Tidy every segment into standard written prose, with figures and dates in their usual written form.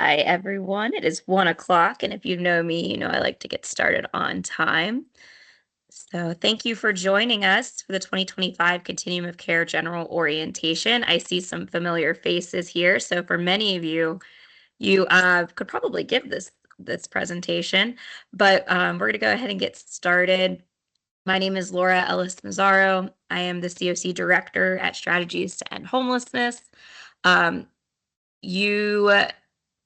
Hi, everyone. It is 1 o'clock, and if you know me, you know I like to get started on time. So thank you for joining us for the 2025 Continuum of Care General Orientation. I see some familiar faces here. So for many of you, you could probably give this presentation, but we're going to go ahead and get started. My name is Laura Ellis Mazzaro. I am the CoC Director at Strategies to End Homelessness. You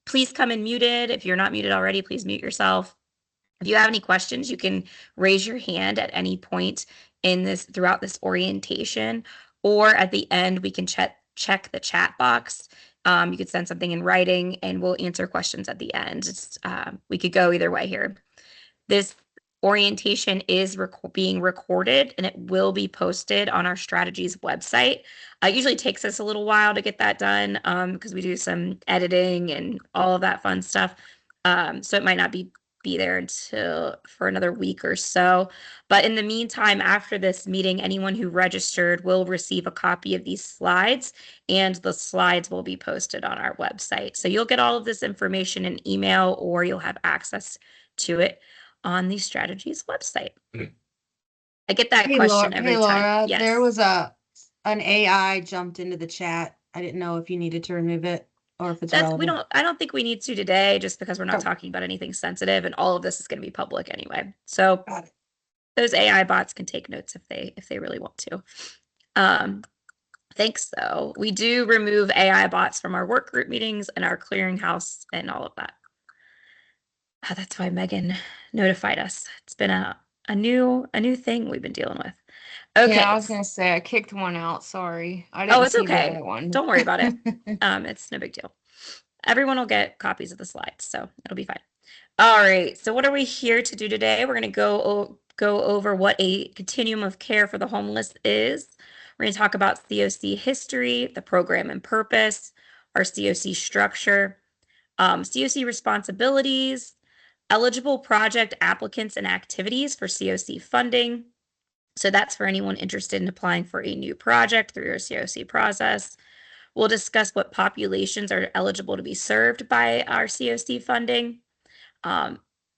Please come in muted. If you're not muted already, please mute yourself. If you have any questions, you can raise your hand at any point throughout this orientation, or at the end, we can check the chat box. You could send something in writing and we'll answer questions at the end. We could go either way here. This orientation is being recorded and it will be posted on our strategies website. It usually takes us a little while to get that done because we do some editing and all of that fun stuff. So it might not be there until for another week or so. But in the meantime, after this meeting, anyone who registered will receive a copy of these slides, and the slides will be posted on our website. So you'll get all of this information in email, or you'll have access to it on the strategies website. I get that question every time. Laura, Yes. there was an AI jumped into the chat. I didn't know if you needed to remove it or if it's relevant. I don't think we need to today, just because we're not talking about anything sensitive, and all of this is going to be public anyway. So those AI bots can take notes if they really want to. Thanks, though. We do remove AI bots from our work group meetings and our clearinghouse and all of that. That's why Megan notified us. It's been a new thing we've been dealing with. Okay. Yeah, I was gonna say I kicked one out. Sorry, I didn't it's see okay. the other one. Don't worry about it. It's no big deal. Everyone will get copies of the slides, so it'll be fine. All right. So what are we here to do today? We're going to go over what a continuum of care for the homeless is. We're going to talk about CoC history, the program and purpose, our CoC structure, CoC responsibilities, eligible project applicants and activities for CoC funding. So that's for anyone interested in applying for a new project through your CoC process. We'll discuss what populations are eligible to be served by our CoC funding.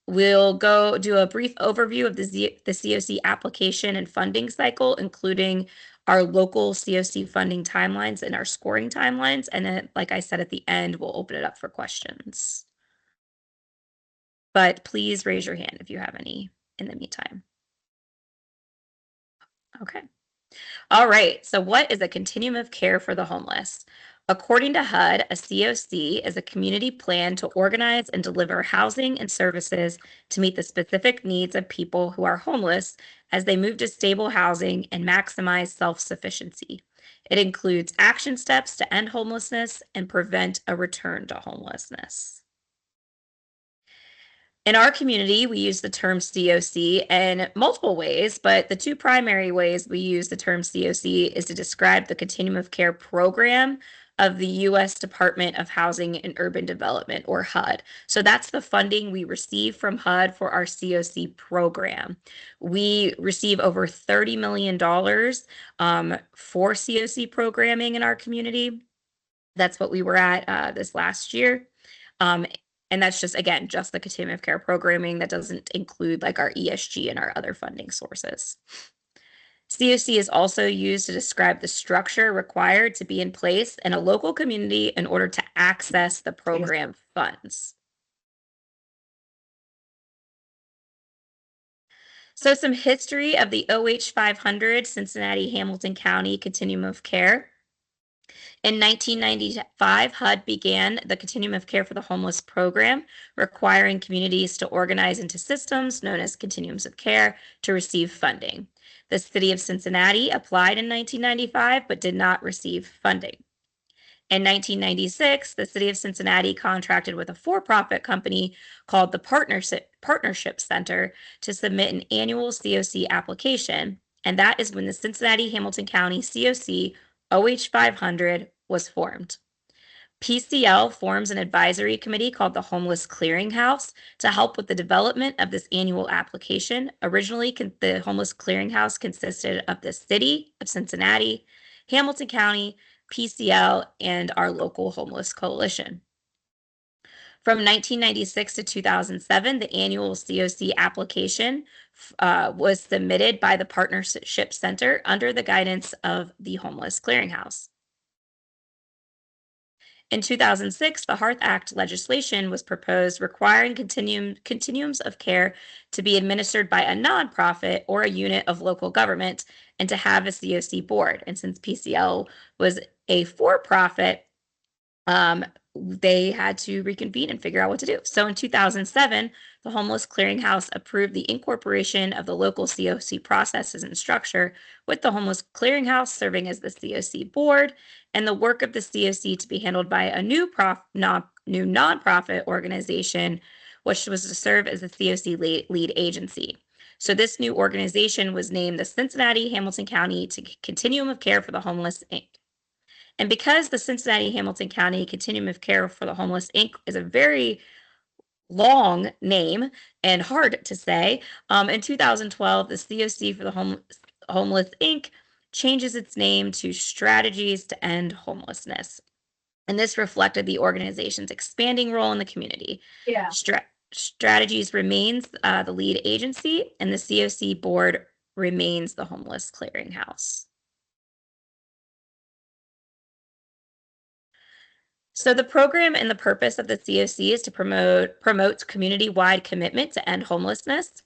We'll go do a brief overview of the CoC application and funding cycle, including our local CoC funding timelines and our scoring timelines. And then, like I said, at the end, we'll open it up for questions. But please raise your hand if you have any in the meantime. Okay. All right. So what is a continuum of care for the homeless? According to HUD, a CoC is a community plan to organize and deliver housing and services to meet the specific needs of people who are homeless as they move to stable housing and maximize self-sufficiency. It includes action steps to end homelessness and prevent a return to homelessness. In our community, we use the term CoC in multiple ways, but the two primary ways we use the term CoC is to describe the Continuum of Care program of the U.S. Department of Housing and Urban Development, or HUD. So that's the funding we receive from HUD for our CoC program. We receive over $30 million for CoC programming in our community. That's what we were at this last year. And that's just, again, just the continuum of care programming. That doesn't include like our ESG and our other funding sources. CoC is also used to describe the structure required to be in place in a local community in order to access the program funds. So some history of the OH-500 Cincinnati Hamilton County Continuum of Care. In 1995, HUD began the Continuum of Care for the Homeless program, requiring communities to organize into systems known as continuums of care to receive funding. The city of Cincinnati applied in 1995 but did not receive funding. In 1996, the city of Cincinnati contracted with a for-profit company called the Partnership Center to submit an annual CoC application, and that is when the Cincinnati Hamilton County CoC OH-500 was formed. PCL forms an advisory committee called the Homeless Clearinghouse to help with the development of this annual application. Originally, the Homeless Clearinghouse consisted of the city of Cincinnati, Hamilton County, PCL, and our local homeless coalition. From 1996 to 2007, the annual CoC application was submitted by the Partnership Center under the guidance of the Homeless Clearinghouse. In 2006, the Hearth Act legislation was proposed requiring continuums of care to be administered by a nonprofit or a unit of local government and to have a CoC board. And since PCL was a for-profit, they had to reconvene and figure out what to do. So in 2007, the Homeless Clearinghouse approved the incorporation of the local CoC processes and structure, with the Homeless Clearinghouse serving as the CoC board, and the work of the CoC to be handled by a new nonprofit organization, which was to serve as the CoC lead agency. So this new organization was named the Cincinnati Hamilton County Continuum of Care for the Homeless, Inc. And because the Cincinnati Hamilton County Continuum of Care for the Homeless, Inc. is a very long name and hard to say, in 2012, the CoC for the Homeless, Inc. changes its name to Strategies to End Homelessness. And this reflected the organization's expanding role in the community. Yeah. Strategies remains the lead agency, and the CoC board remains the Homeless Clearinghouse. So the program and the purpose of the CoC is to promote community-wide commitment to end homelessness,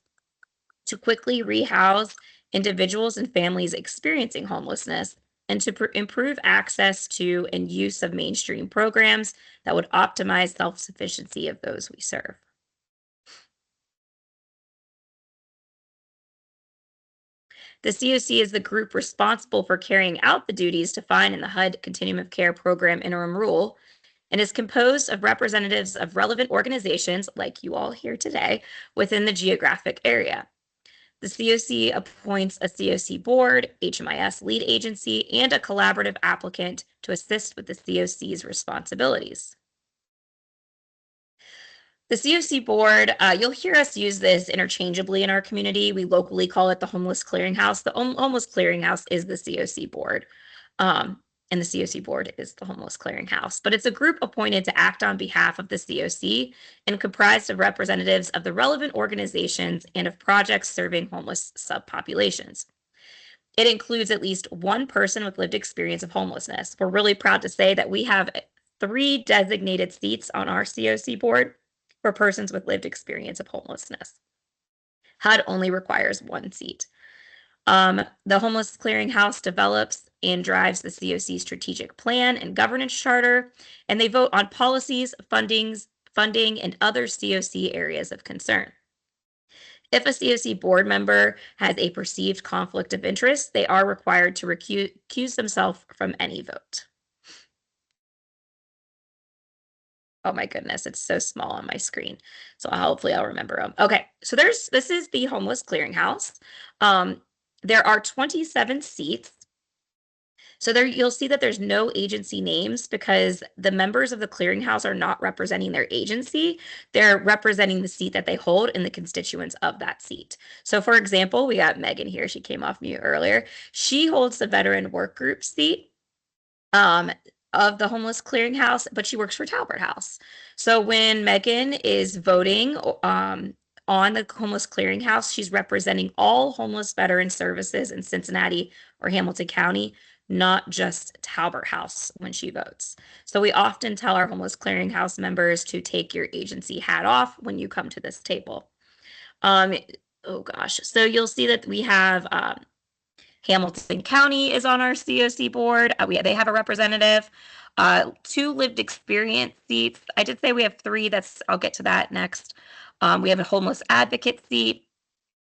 to quickly rehouse individuals and families experiencing homelessness, and to improve access to and use of mainstream programs that would optimize self-sufficiency of those we serve. The CoC is the group responsible for carrying out the duties defined in the HUD Continuum of Care Program Interim Rule, and is composed of representatives of relevant organizations, like you all here today, within the geographic area. The CoC appoints a CoC board, HMIS lead agency, and a collaborative applicant to assist with the CoC's responsibilities. The CoC board, you'll hear us use this interchangeably in our community. We locally call it the Homeless Clearinghouse. The Homeless Clearinghouse is the CoC board. And the CoC board is the Homeless Clearinghouse, but it's a group appointed to act on behalf of the CoC and comprised of representatives of the relevant organizations and of projects serving homeless subpopulations. It includes at least one person with lived experience of homelessness. We're really proud to say that we have 3 designated seats on our CoC board for persons with lived experience of homelessness. HUD only requires 1 seat. The Homeless Clearinghouse develops and drives the CoC strategic plan and governance charter, and they vote on policies, funding, and other CoC areas of concern. If a CoC board member has a perceived conflict of interest, they are required to recuse themselves from any vote. Oh my goodness, it's so small on my screen. So hopefully I'll remember them. Okay, so this is the Homeless Clearinghouse. There are 27 seats. So there you'll see that there's no agency names because the members of the clearinghouse are not representing their agency. They're representing the seat that they hold and the constituents of that seat. So for example, we got Megan here. She came off mute earlier. She holds the veteran work group seat of the Homeless Clearinghouse, but she works for Talbert House. So when Megan is voting on the Homeless Clearinghouse, she's representing all homeless veteran services in Cincinnati or Hamilton County, not just Talbert House when she votes. So we often tell our Homeless Clearinghouse members to take your agency hat off when you come to this table. Oh gosh, so you'll see that we have Hamilton County is on our CoC board. They have a representative. 2 lived experience seats. I did say we have 3. I'll get to that next. We have a homeless advocate seat,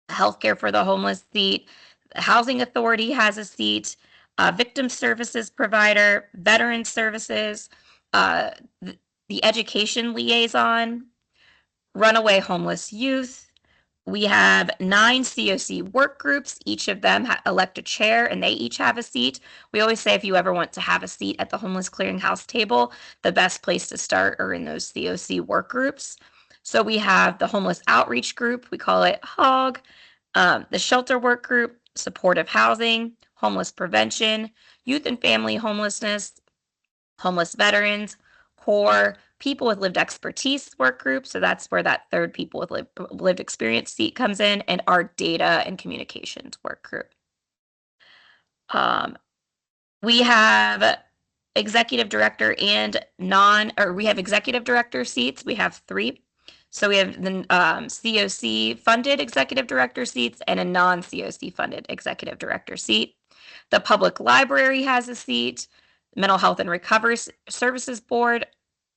healthcare for the homeless seat. The Housing Authority has a seat. Victim services provider, veteran services, the education liaison, runaway homeless youth. We have 9 CoC work groups. Each of them elect a chair and they each have a seat. We always say if you ever want to have a seat at the Homeless Clearinghouse table, the best place to start are in those CoC work groups. So we have the Homeless Outreach Group, we call it HOG, the Shelter Work Group, Supportive Housing, Homeless Prevention, Youth and Family Homelessness, Homeless Veterans, CORE, people with lived expertise work group. So that's where that third people with lived experience seat comes in, and our data and communications work group. We have executive director and we have executive director seats. We have 3. So we have the CoC funded executive director seats and a non-CoC funded executive director seat. The public library has a seat, Mental Health and Recovery Services Board,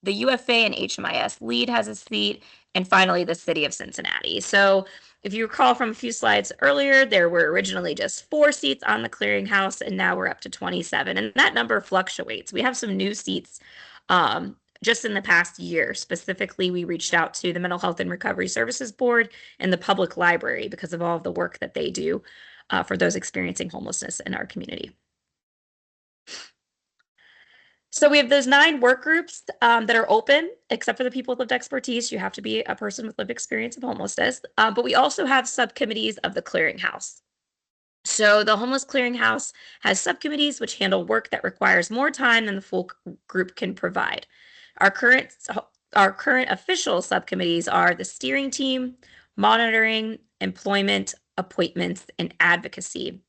the UFA and HMIS lead has a seat, and finally the city of Cincinnati. So if you recall from a few slides earlier, there were originally just 4 seats on the clearinghouse, and now we're up to 27, and that number fluctuates. We have some new seats just in the past year. Specifically, we reached out to the Mental Health and Recovery Services Board and the public library because of all of the work that they do for those experiencing homelessness in our community. So we have those 9 work groups that are open, except for the people with lived expertise. You have to be a person with lived experience of homelessness. But we also have subcommittees of the clearinghouse. So the Homeless Clearinghouse has subcommittees which handle work that requires more time than the full group can provide. Our current official subcommittees are the steering team, monitoring, employment, appointments, and advocacy.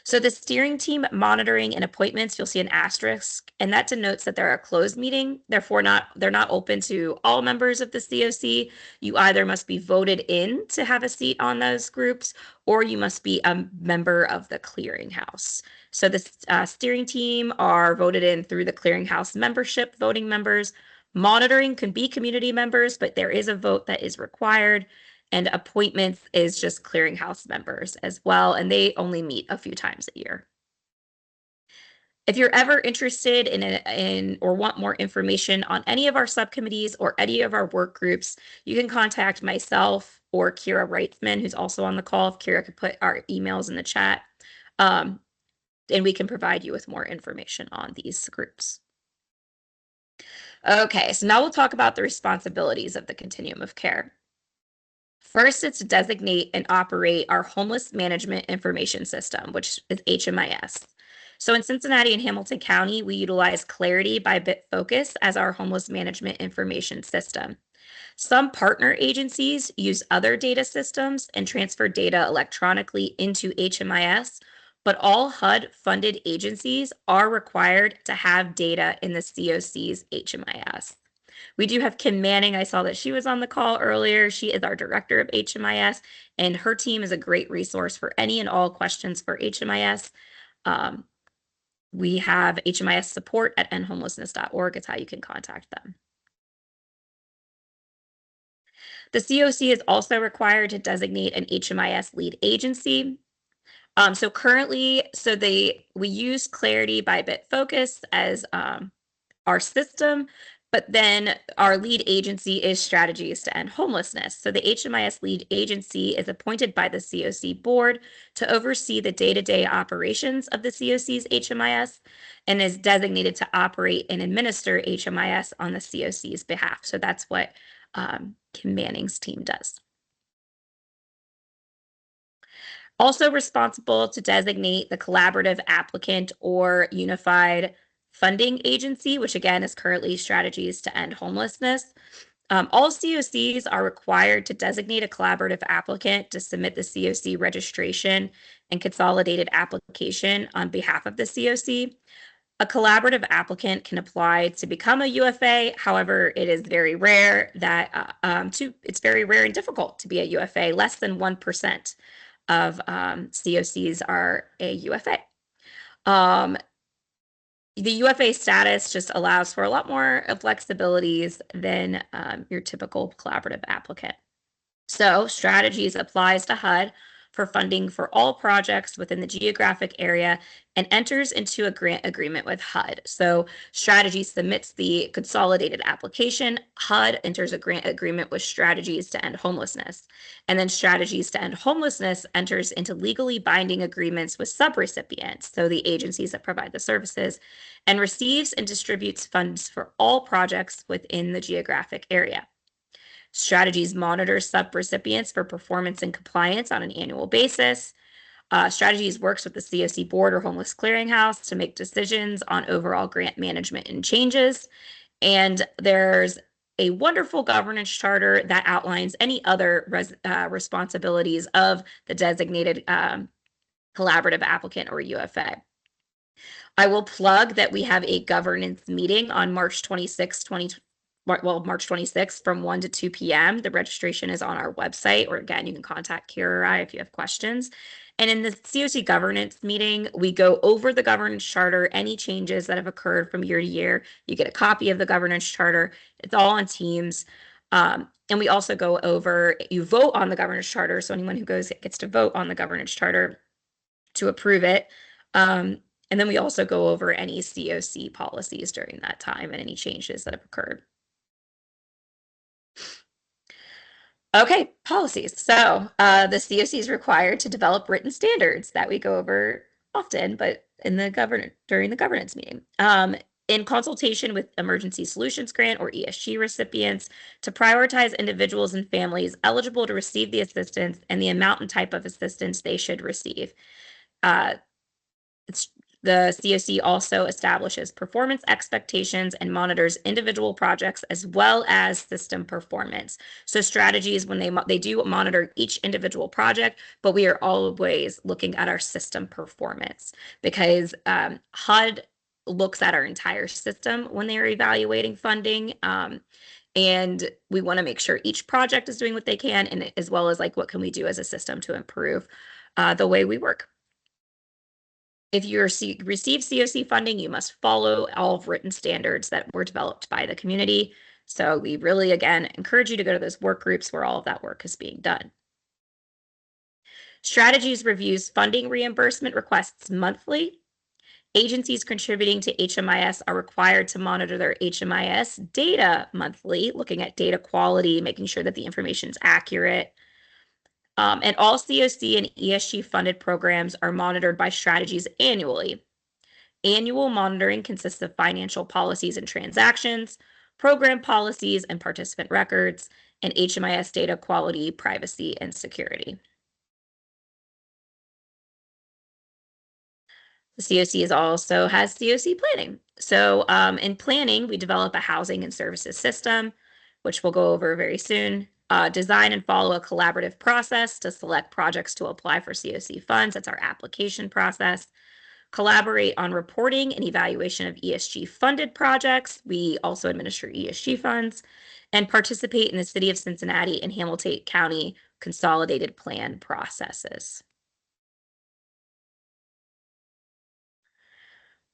So the steering team, monitoring, and appointments, you'll see an asterisk, and that denotes that they're a closed meeting. Therefore, they're not open to all members of the CoC. You either must be voted in to have a seat on those groups, or you must be a member of the clearinghouse. So the steering team are voted in through the clearinghouse membership, voting members. Monitoring can be community members, but there is a vote that is required. And appointments is just clearinghouse members as well, and they only meet a few times a year. If you're ever interested in or want more information on any of our subcommittees or any of our work groups, you can contact myself or Kira Reitzman, who's also on the call. If Kira could put our emails in the chat, and we can provide you with more information on these groups. Okay, so now we'll talk about the responsibilities of the continuum of care. First, it's to designate and operate our homeless management information system, which is HMIS. So in Cincinnati and Hamilton County, we utilize Clarity by BitFocus as our homeless management information system. Some partner agencies use other data systems and transfer data electronically into HMIS, but all HUD-funded agencies are required to have data in the CoC's HMIS. We do have Kim Manning. I saw that she was on the call earlier. She is our director of HMIS, and her team is a great resource for any and all questions for HMIS. We have HMIS support at endhomelessness.org. It's how you can contact them. The CoC is also required to designate an HMIS lead agency. So currently, we use Clarity by BitFocus as our system, but then our lead agency is Strategies to End Homelessness. So the HMIS lead agency is appointed by the CoC board to oversee the day-to-day operations of the CoC's HMIS and is designated to operate and administer HMIS on the CoC's behalf. So that's what Kim Manning's team does. Also responsible to designate the collaborative applicant or unified funding agency, which again is currently Strategies to End Homelessness. All CoCs are required to designate a collaborative applicant to submit the CoC registration and consolidated application on behalf of the CoC. A collaborative applicant can apply to become a UFA. However, it is very rare that it's very rare and difficult to be a UFA. Less than 1% of CoCs are a UFA. The UFA status just allows for a lot more flexibilities than your typical collaborative applicant. So Strategies applies to HUD for funding for all projects within the geographic area and enters into a grant agreement with HUD. So Strategies submits the consolidated application, HUD enters a grant agreement with Strategies to End Homelessness, and then Strategies to End Homelessness enters into legally binding agreements with subrecipients, so the agencies that provide the services, and receives and distributes funds for all projects within the geographic area. Strategies monitors subrecipients for performance and compliance on an annual basis. Strategies works with the CoC board or homeless clearinghouse to make decisions on overall grant management and changes. And there's a wonderful governance charter that outlines any other responsibilities of the designated collaborative applicant or UFA. I will plug that we have a governance meeting on March 26, March 26th from 1 to 2 p.m. The registration is on our website, or again, you can contact Kira or I if you have questions. And in the CoC governance meeting, we go over the governance charter, any changes that have occurred from year to year. You get a copy of the governance charter. It's all on Teams. And we also go over, you vote on the governance charter. So anyone who goes gets to vote on the governance charter to approve it. And then we also go over any CoC policies during that time and any changes that have occurred. Okay, policies. So the CoC is required to develop written standards that we go over often, but during the governance meeting. In consultation with Emergency Solutions Grant or ESG recipients to prioritize individuals and families eligible to receive the assistance and the amount and type of assistance they should receive. The CoC also establishes performance expectations and monitors individual projects as well as system performance. So strategies when they do monitor each individual project, but we are always looking at our system performance because HUD looks at our entire system when they are evaluating funding. And we want to make sure each project is doing what they can, and as well as like what can we do as a system to improve the way we work. If you receive CoC funding, you must follow all written standards that were developed by the community. So we really, again, encourage you to go to those work groups where all of that work is being done. Strategies reviews funding reimbursement requests monthly. Agencies contributing to HMIS are required to monitor their HMIS data monthly, looking at data quality, making sure that the information is accurate. And all CoC and ESG funded programs are monitored by strategies annually. Annual monitoring consists of financial policies and transactions, program policies and participant records, and HMIS data quality, privacy, and security. The CoC also has CoC planning. So in planning, we develop a housing and services system, which we'll go over very soon. Design and follow a collaborative process to select projects to apply for CoC funds. That's our application process. Collaborate on reporting and evaluation of ESG funded projects. We also administer ESG funds and participate in the City of Cincinnati and Hamilton County consolidated plan processes.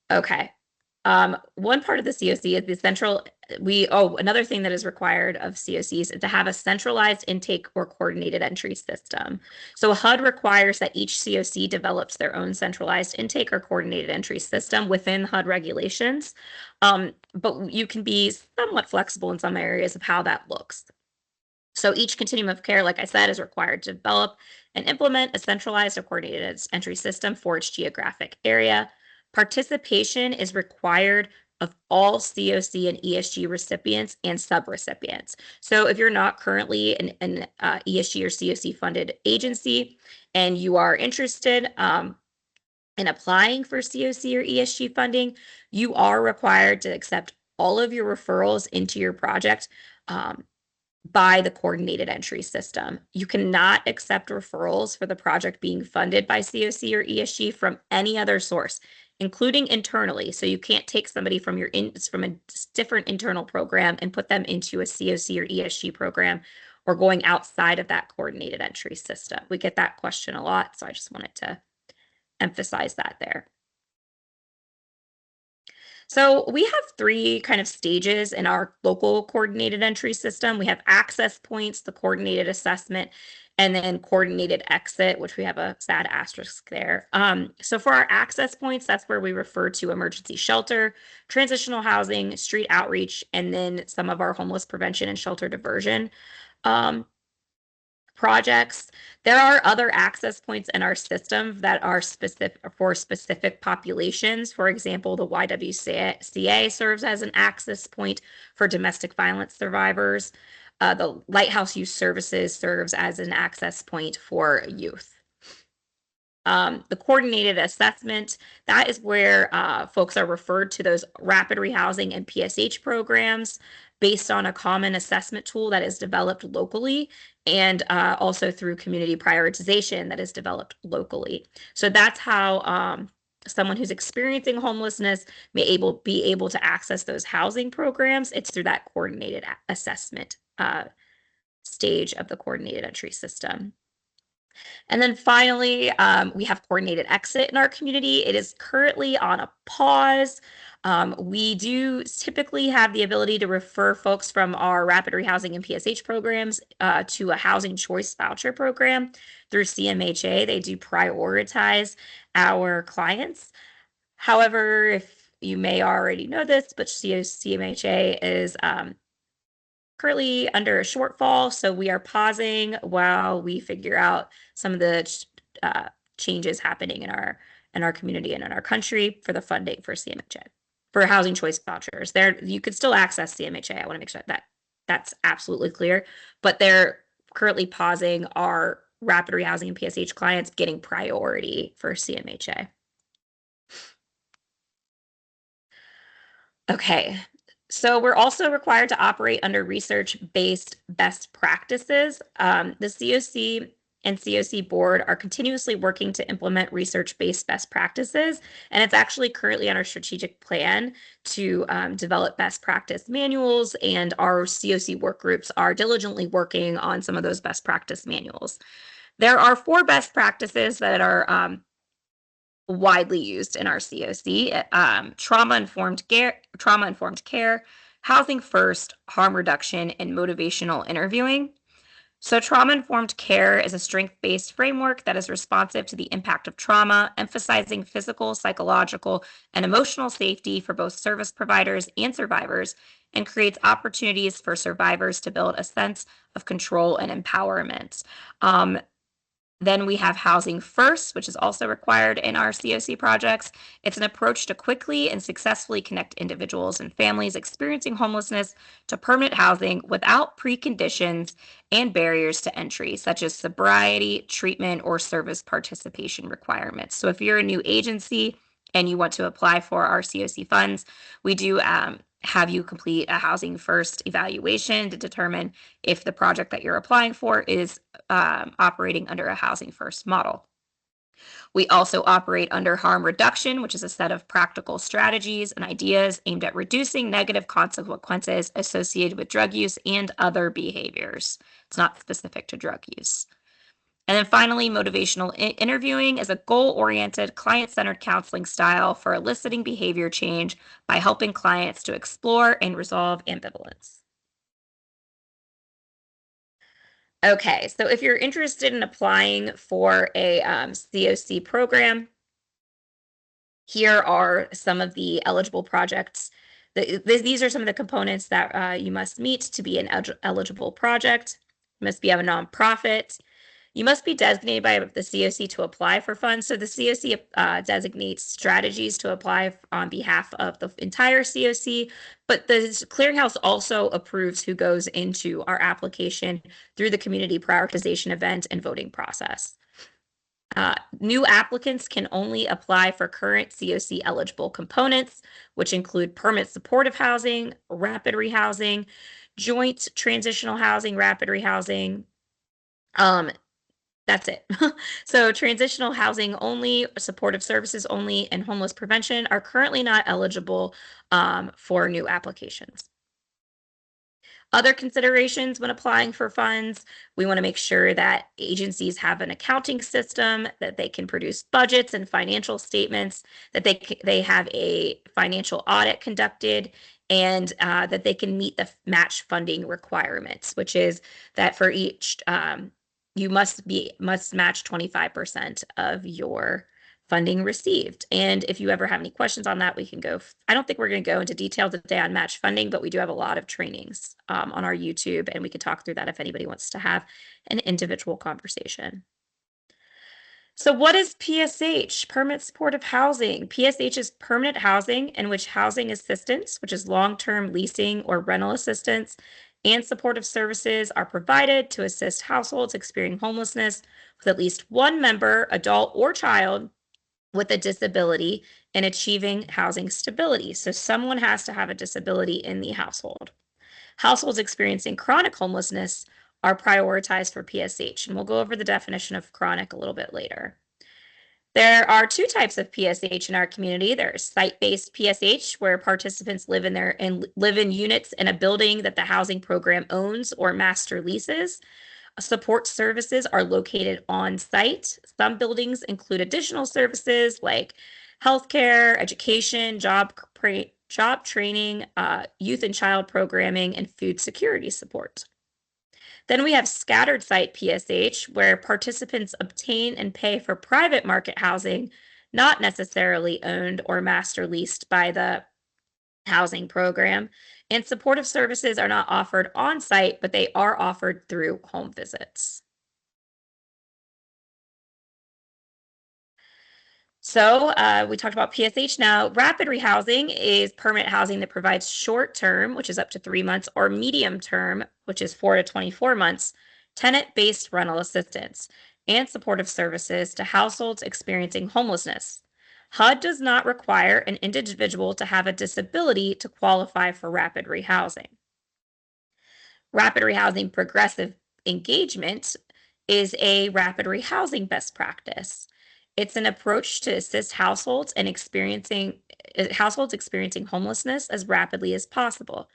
Okay. One part of the CoC is the central, another thing that is required of CoCs is to have a centralized intake or coordinated entry system. So HUD requires that each CoC develops their own centralized intake or coordinated entry system within HUD regulations. But you can be somewhat flexible in some areas of how that looks. So each continuum of care, like I said, is required to develop and implement a centralized or coordinated entry system for its geographic area. Participation is required of all CoC and ESG recipients and subrecipients. So if you're not currently an ESG or CoC funded agency and you are interested in applying for CoC or ESG funding, you are required to accept all of your referrals into your project by the coordinated entry system. You cannot accept referrals for the project being funded by CoC or ESG from any other source, including internally. So you can't take somebody from from a different internal program and put them into a CoC or ESG program or going outside of that coordinated entry system. We get that question a lot, so I just wanted to emphasize that there. So we have three kind of stages in our local coordinated entry system. We have access points, the coordinated assessment, and then coordinated exit, which we have a sad asterisk there. So for our access points, that's where we refer to emergency shelter, transitional housing, street outreach, and then some of our homeless prevention and shelter diversion projects. There are other access points in our system that are specific for specific populations. For example, the YWCA serves as an access point for domestic violence survivors. The Lighthouse Youth Services serves as an access point for youth. The coordinated assessment, that is where folks are referred to those rapid rehousing and PSH programs based on a common assessment tool that is developed locally and also through community prioritization that is developed locally. So that's how someone who's experiencing homelessness may be able to access those housing programs. It's through that coordinated assessment stage of the coordinated entry system. And then finally, we have coordinated exit in our community. It is currently on a pause. We do typically have the ability to refer folks from our rapid rehousing and PSH programs to a housing choice voucher program through CMHA. They do prioritize our clients. However, if you may already know this, but CMHA is currently under a shortfall, so we are pausing while we figure out some of the changes happening in our community and in our country for the funding for CMHA for housing choice vouchers. There, you could still access CMHA. I want to make sure that that's absolutely clear, but they're currently pausing our rapid rehousing and PSH clients getting priority for CMHA. Okay, so we're also required to operate under research-based best practices. The CoC and CoC board are continuously working to implement research-based best practices, and it's actually currently on our strategic plan to develop best practice manuals, and our CoC work groups are diligently working on some of those best practice manuals. There are 4 best practices that are widely used in our CoC: trauma-informed care, housing first, harm reduction, and motivational interviewing. So trauma-informed care is a strength-based framework that is responsive to the impact of trauma, emphasizing physical, psychological, and emotional safety for both service providers and survivors, and creates opportunities for survivors to build a sense of control and empowerment. Then we have housing first, which is also required in our CoC projects. It's an approach to quickly and successfully connect individuals and families experiencing homelessness to permanent housing without preconditions and barriers to entry, such as sobriety, treatment, or service participation requirements. So if you're a new agency and you want to apply for our CoC funds, we do have you complete a housing first evaluation to determine if the project that you're applying for is operating under a housing first model. We also operate under harm reduction, which is a set of practical strategies and ideas aimed at reducing negative consequences associated with drug use and other behaviors. It's not specific to drug use. And then finally, motivational interviewing is a goal-oriented, client-centered counseling style for eliciting behavior change by helping clients to explore and resolve ambivalence. Okay, so if you're interested in applying for a CoC program, here are some of the eligible projects. These are some of the components that you must meet to be an eligible project. You must be a nonprofit. You must be designated by the CoC to apply for funds. So the CoC designates strategies to apply on behalf of the entire CoC, but the clearinghouse also approves who goes into our application through the community prioritization event and voting process. New applicants can only apply for current CoC eligible components, which include permanent supportive housing, rapid rehousing, joint transitional housing, rapid rehousing. That's it. So transitional housing only, supportive services only, and homeless prevention are currently not eligible for new applications. Other considerations when applying for funds, we want to make sure that agencies have an accounting system, that they can produce budgets and financial statements, that they have a financial audit conducted, and that they can meet the match funding requirements, which is that for each you must match 25% of your funding received. And if you ever have any questions on that, we can go. I don't think we're going to go into detail today on match funding, but we do have a lot of trainings on our YouTube, and we could talk through that if anybody wants to have an individual conversation. So what is PSH, permanent supportive housing? PSH is permanent housing in which housing assistance, which is long-term leasing or rental assistance, and supportive services are provided to assist households experiencing homelessness with at least one member, adult or child, with a disability in achieving housing stability. So someone has to have a disability in the household. Households experiencing chronic homelessness are prioritized for PSH, and we'll go over the definition of chronic a little bit later. There are two types of PSH in our community. There's site-based PSH, where participants live in units in a building that the housing program owns or master leases. Support services are located on site. Some buildings include additional services like healthcare, education, job training, youth and child programming, and food security support. Then we have scattered site PSH, where participants obtain and pay for private market housing, not necessarily owned or master leased by the housing program. And supportive services are not offered on site, but they are offered through home visits. So we talked about PSH now. Rapid rehousing is permanent housing that provides short term, which is up to 3 months, or medium term, which is 4 to 24 months, tenant-based rental assistance and supportive services to households experiencing homelessness. HUD does not require an individual to have a disability to qualify for rapid rehousing. Rapid rehousing progressive engagement is a rapid rehousing best practice. It's an approach to assist households experiencing homelessness as rapidly as possible,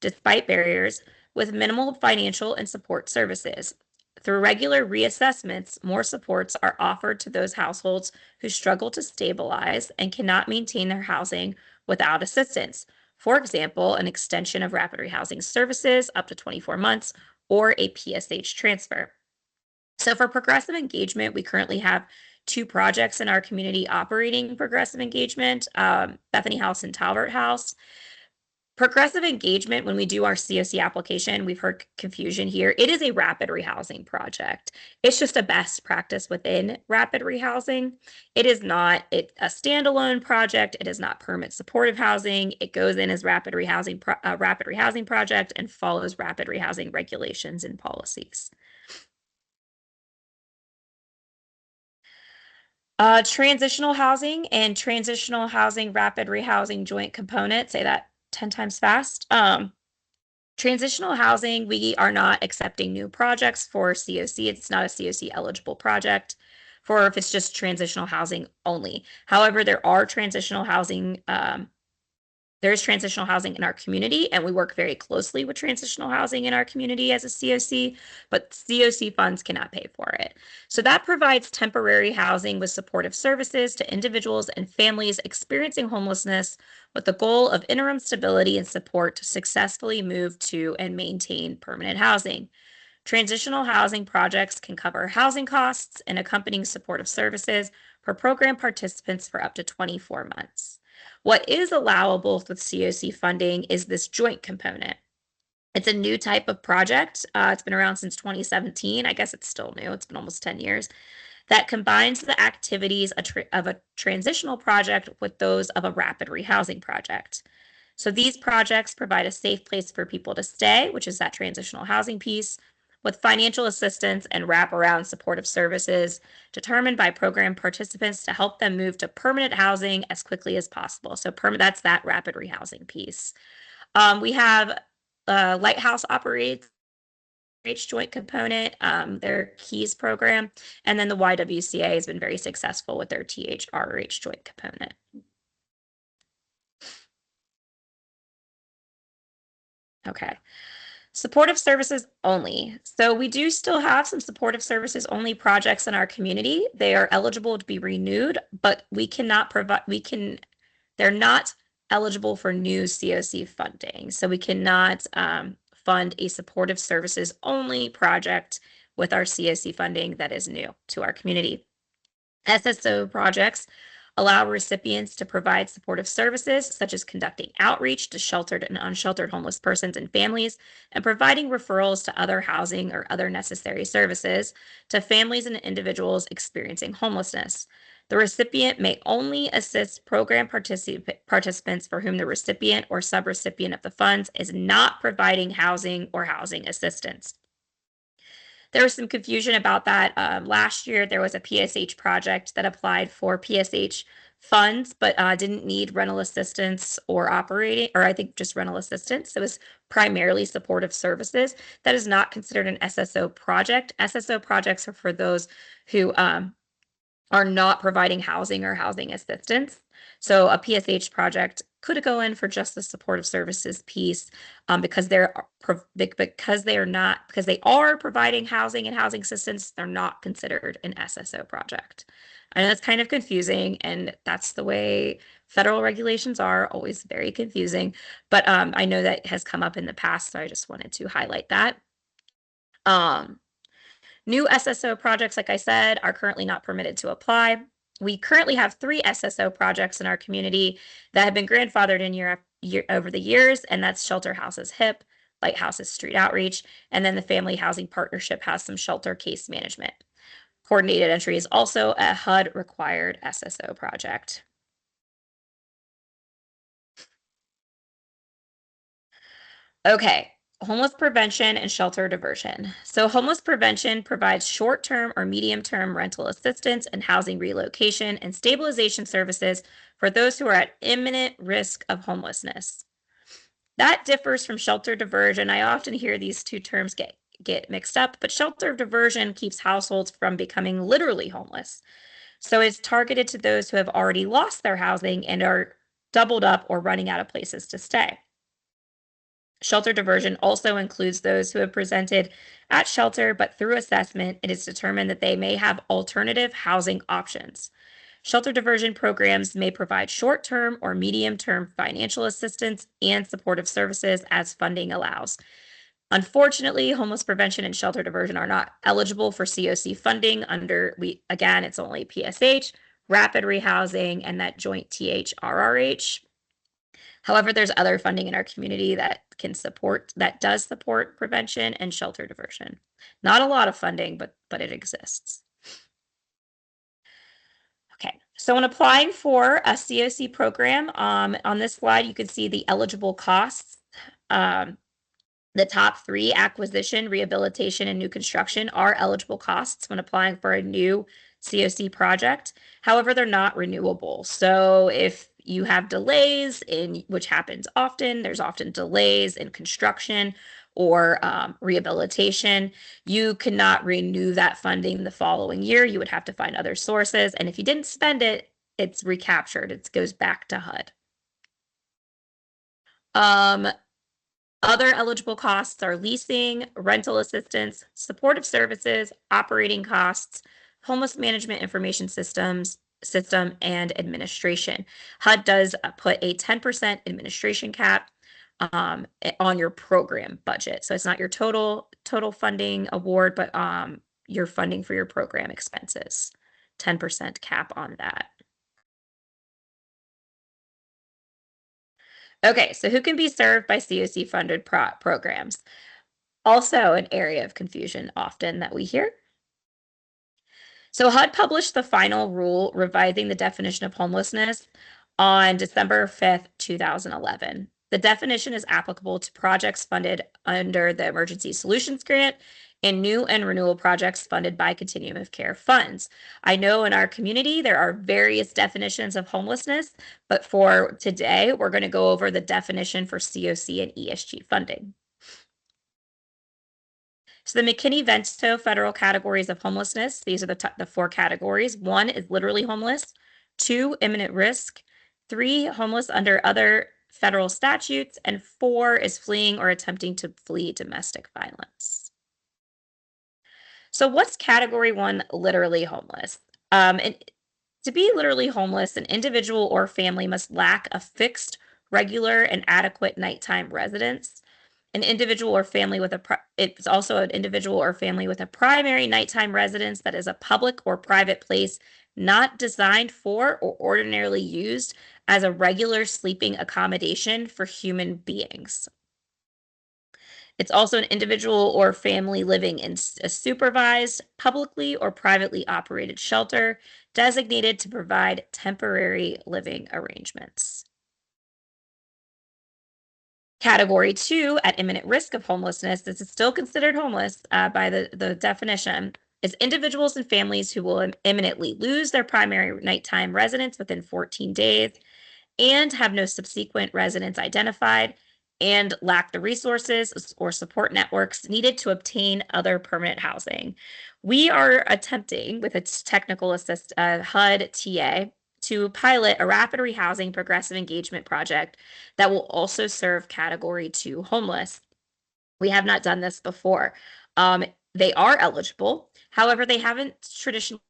despite barriers, with minimal financial and support services. Through regular reassessments, more supports are offered to those households who struggle to stabilize and cannot maintain their housing without assistance. For example, an extension of rapid rehousing services up to 24 months or a PSH transfer. So for progressive engagement, we currently have 2 projects in our community operating progressive engagement, Bethany House and Talbert House. Progressive engagement, when we do our CoC application, we've heard confusion here. It is a rapid rehousing project. It's just a best practice within rapid rehousing. It is not a standalone project. It is not permanent supportive housing. It goes in as rapid rehousing project and follows rapid rehousing regulations and policies. Transitional housing and transitional housing rapid rehousing joint component. Say that 10 times fast. Transitional housing, we are not accepting new projects for CoC. It's not a CoC eligible project for if it's just transitional housing only. However, there is transitional housing in our community, and we work very closely with transitional housing in our community as a CoC, but CoC funds cannot pay for it. So that provides temporary housing with supportive services to individuals and families experiencing homelessness with the goal of interim stability and support to successfully move to and maintain permanent housing. Transitional housing projects can cover housing costs and accompanying supportive services for program participants for up to 24 months. What is allowable with CoC funding is this joint component. It's a new type of project. It's been around since 2017. I guess it's still new. It's been almost 10 years. That combines the activities of a transitional project with those of a rapid rehousing project. So these projects provide a safe place for people to stay, which is that transitional housing piece, with financial assistance and wraparound supportive services determined by program participants to help them move to permanent housing as quickly as possible. So that's that rapid rehousing piece. We have Lighthouse operates joint component, their KEYS program, and then the YWCA has been very successful with their THRH joint component. Okay. Supportive services only. So we do still have some supportive services only projects in our community. They are eligible to be renewed, but they're not eligible for new CoC funding. So we cannot fund a supportive services only project with our CoC funding that is new to our community. SSO projects allow recipients to provide supportive services such as conducting outreach to sheltered and unsheltered homeless persons and families and providing referrals to other housing or other necessary services to families and individuals experiencing homelessness. The recipient may only assist program participants for whom the recipient or subrecipient of the funds is not providing housing or housing assistance. There was some confusion about that. Last year, there was a PSH project that applied for PSH funds, but didn't need rental assistance or operating, or I think just rental assistance. It was primarily supportive services. That is not considered an SSO project. SSO projects are for those who are not providing housing or housing assistance. So a PSH project could go in for just the supportive services piece because they are providing housing and housing assistance. They're not considered an SSO project. I know that's kind of confusing, and that's the way federal regulations are, always very confusing. But I know that has come up in the past, so I just wanted to highlight that. New SSO projects, like I said, are currently not permitted to apply. We currently have 3 SSO projects in our community that have been grandfathered in over the years, and that's Shelter Houses HIP, Lighthouses Street Outreach, and then the Family Housing Partnership has some shelter case management. Coordinated Entry is also a HUD required SSO project. Okay, homeless prevention and shelter diversion. So homeless prevention provides short-term or medium-term rental assistance and housing relocation and stabilization services for those who are at imminent risk of homelessness. That differs from shelter diversion. I often hear these two terms get mixed up, but shelter diversion keeps households from becoming literally homeless. So it's targeted to those who have already lost their housing and are doubled up or running out of places to stay. Shelter diversion also includes those who have presented at shelter, but through assessment, it is determined that they may have alternative housing options. Shelter diversion programs may provide short-term or medium-term financial assistance and supportive services as funding allows. Unfortunately, homeless prevention and shelter diversion are not eligible for CoC funding again, it's only PSH, rapid rehousing, and that joint THRRH. However, there's other funding in our community that does support prevention and shelter diversion. Not a lot of funding, but it exists. Okay, so when applying for a CoC program, on this slide, you can see the eligible costs. The top 3, acquisition, rehabilitation, and new construction, are eligible costs when applying for a new CoC project. However, they're not renewable. So if you have delays which happens often, there's often delays in construction or rehabilitation, you cannot renew that funding the following year. You would have to find other sources. And if you didn't spend it, it's recaptured. It goes back to HUD. Other eligible costs are leasing, rental assistance, supportive services, operating costs, homeless management information system, and administration. HUD does put a 10% administration cap on your program budget. So it's not your total funding award, but your funding for your program expenses. 10% cap on that. Okay, so who can be served by CoC funded programs? Also an area of confusion often that we hear. So HUD published the final rule revising the definition of homelessness on December 5th, 2011. The definition is applicable to projects funded under the Emergency Solutions Grant and new and renewal projects funded by Continuum of Care funds. I know in our community there are various definitions of homelessness, but for today, we're going to go over the definition for CoC and ESG funding. So the McKinney-Vento federal categories of homelessness, these are the 4 categories. 1 is literally homeless, 2, imminent risk, 3, homeless under other federal statutes, and 4 is fleeing or attempting to flee domestic violence. So what's category 1 literally homeless? And to be literally homeless, an individual or family must lack a fixed, regular, and adequate nighttime residence. An individual or family it's also an individual or family with a primary nighttime residence that is a public or private place not designed for or ordinarily used as a regular sleeping accommodation for human beings. It's also an individual or family living in a supervised, publicly or privately operated shelter designated to provide temporary living arrangements. Category 2, at imminent risk of homelessness, this is still considered homeless by the definition, is individuals and families who will imminently lose their primary nighttime residence within 14 days and have no subsequent residence identified and lack the resources or support networks needed to obtain other permanent housing. We are attempting, with its technical assist HUD TA, to pilot a rapid rehousing progressive engagement project that will also serve Category 2 homeless. We have not done this before. They are eligible. However, they haven't traditionally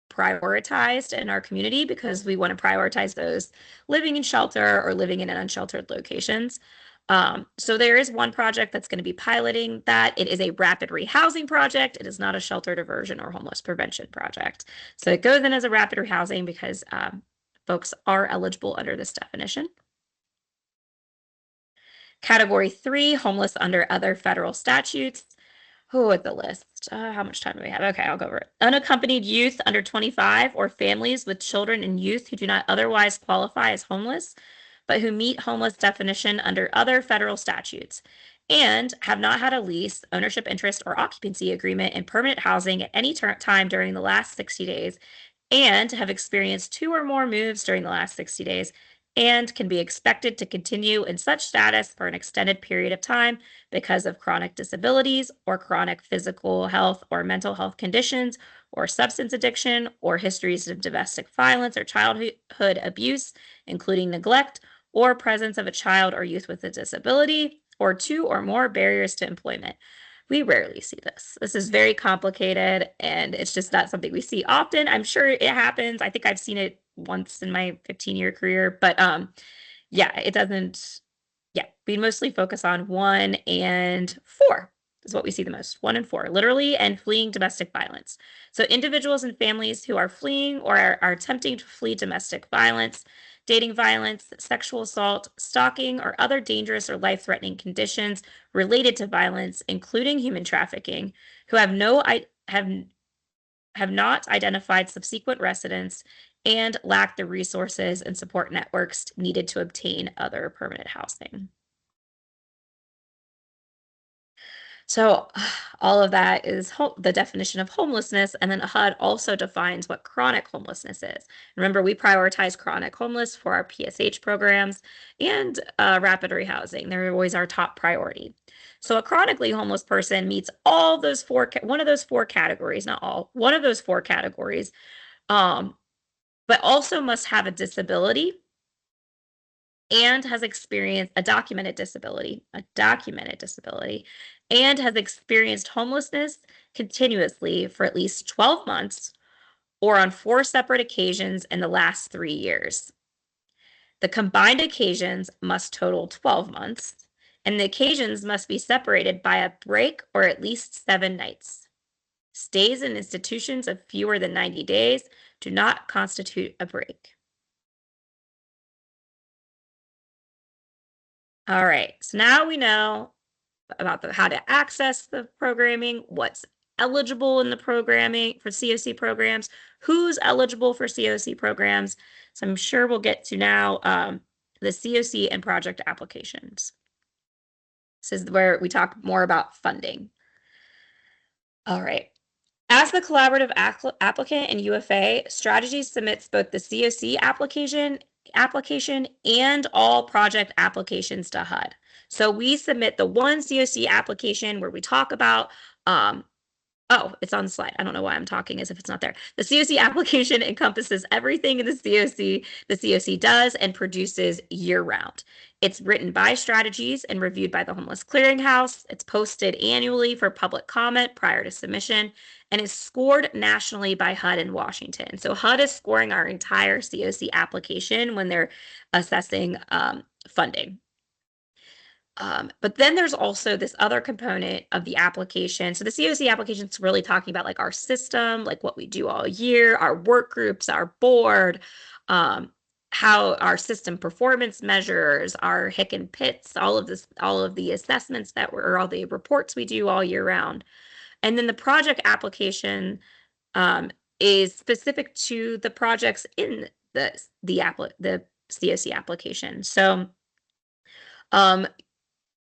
prioritized in our community because we want to prioritize those living in shelter or living in unsheltered locations. So there is one project that's going to be piloting that. It is a rapid rehousing project. It is not a shelter diversion or homeless prevention project. So it goes in as a rapid rehousing because folks are eligible under this definition. Category 3, homeless under other federal statutes. Who at the list? How much time do we have? Okay, I'll go over it. Unaccompanied youth under 25 or families with children and youth who do not otherwise qualify as homeless, but who meet homeless definition under other federal statutes and have not had a lease, ownership interest, or occupancy agreement in permanent housing at any time during the last 60 days and have experienced 2 or more moves during the last 60 days and can be expected to continue in such status for an extended period of time because of chronic disabilities or chronic physical health or mental health conditions or substance addiction or histories of domestic violence or childhood abuse, including neglect or presence of a child or youth with a disability, or 2 or more barriers to employment. We rarely see this. This is very complicated and it's just not something we see often. I'm sure it happens. I think I've seen it once in my 15-year career, but yeah, it doesn't. Yeah, we mostly focus on 1 and 4 is what we see the most. 1 and 4, literally, and fleeing domestic violence. So individuals and families who are fleeing or are attempting to flee domestic violence, dating violence, sexual assault, stalking, or other dangerous or life-threatening conditions related to violence, including human trafficking, who have not identified subsequent residents and lack the resources and support networks needed to obtain other permanent housing. So all of that is the definition of homelessness, and then HUD also defines what chronic homelessness is. Remember, we prioritize chronic homeless for our PSH programs and rapid rehousing. They're always our top priority. So a chronically homeless person meets all those one of those 4 categories, not all, one of those 4 categories, but also must have a disability and has experienced a documented disability, and has experienced homelessness continuously for at least 12 months or on 4 separate occasions in the last 3 years. The combined occasions must total 12 months, and the occasions must be separated by a break or at least 7 nights. Stays in institutions of fewer than 90 days do not constitute a break. All right, so now we know about how to access the programming, what's eligible in the programming for CoC programs, who's eligible for CoC programs. So I'm sure we'll get to now the CoC and project applications. This is where we talk more about funding. All right. As the collaborative applicant in UFA, Strategies submits both the CoC application and all project applications to HUD. So we submit the one CoC application where we talk about, oh, it's on the slide. I don't know why I'm talking as if it's not there. The CoC application encompasses everything in the CoC does and produces year-round. It's written by Strategies and reviewed by the Homeless Clearinghouse. It's posted annually for public comment prior to submission, and is scored nationally by HUD in Washington. So HUD is scoring our entire CoC application when they're assessing funding. But then there's also this other component of the application. So the CoC application is really talking about like our system, like what we do all year, our work groups, our board, how our system performance measures, our Hick and Pitts, all of the assessments or all the reports we do all year round. And then the project application is specific to the projects in the CoC application. So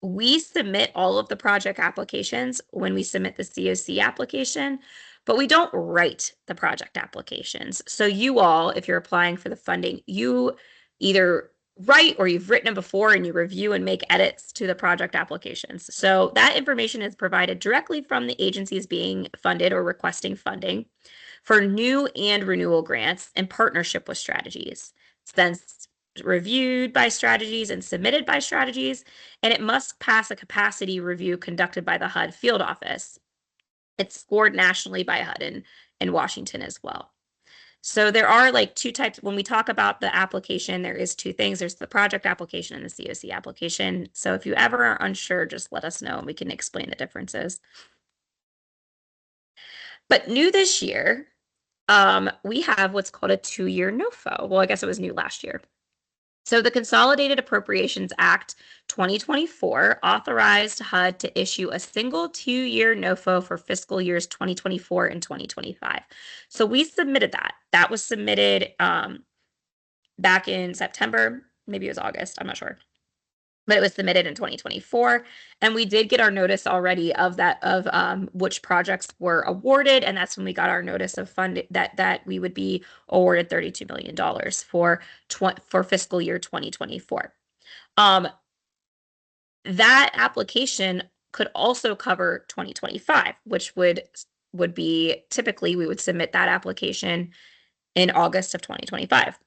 we submit all of the project applications when we submit the CoC application, but we don't write the project applications. So you all, if you're applying for the funding, you either write or you've written them before and you review and make edits to the project applications. So that information is provided directly from the agencies being funded or requesting funding for new and renewal grants in partnership with strategies. It's then reviewed by strategies and submitted by strategies, and it must pass a capacity review conducted by the HUD field office. It's scored nationally by HUD in Washington as well. So there are like two types. When we talk about the application, there is two things. There's the project application and the CoC application. So if you ever are unsure, just let us know and we can explain the differences. But new this year, we have what's called a 2-year NOFO. Well, I guess it was new last year. So the Consolidated Appropriations Act 2024 authorized HUD to issue a single 2-year NOFO for fiscal years 2024 and 2025. So we submitted that. That was submitted back in September, maybe it was August, I'm not sure. But it was submitted in 2024, and we did get our notice already of which projects were awarded, and that's when we got our notice of funding that we would be awarded $32 million for fiscal year 2024. That application could also cover 2025, which would be typically we would submit that application in August of 2025.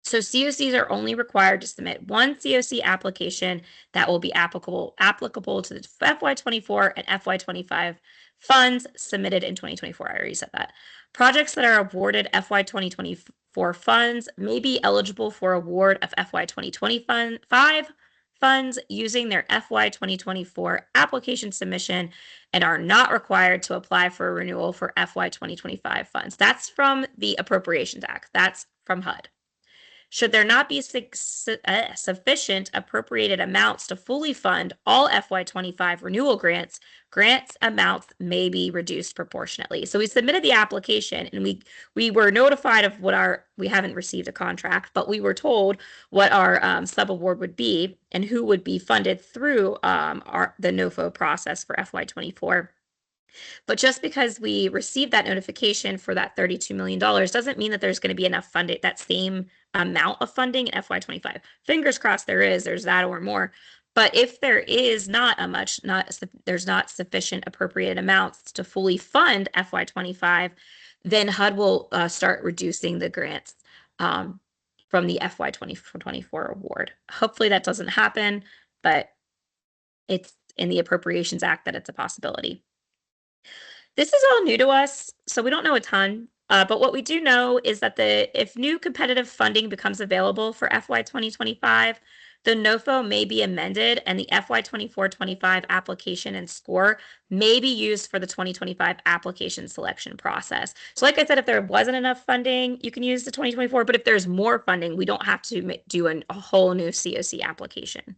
So COCs are only required to submit one CoC application that will be applicable to the FY24 and FY25 funds submitted in 2024. I already said that. Projects that are awarded FY 2024 funds may be eligible for award of FY 2025 funds using their FY 2024 application submission and are not required to apply for a renewal for FY 2025 funds. That's from the Appropriations Act. That's from HUD. Should there not be sufficient appropriated amounts to fully fund all FY25 renewal grants amounts may be reduced proportionately. So we submitted the application and we were notified of we haven't received a contract, but we were told what our subaward would be and who would be funded through the NOFO process for FY24. But just because we received that notification for that $32 million doesn't mean that there's going to be enough funding, that same amount of funding in FY25. Fingers crossed there's that or more. But if there is there's not sufficient appropriated amounts to fully fund FY25, then HUD will start reducing the grants from the FY 2024 award. Hopefully that doesn't happen, but it's in the Appropriations Act that it's a possibility. This is all new to us, so we don't know a ton, but what we do know is that if new competitive funding becomes available for FY 2025, the NOFO may be amended and the FY 24-25 application and score may be used for the 2025 application selection process. So like I said, if there wasn't enough funding, you can use the 2024, but if there's more funding, we don't have to do a whole new CoC application.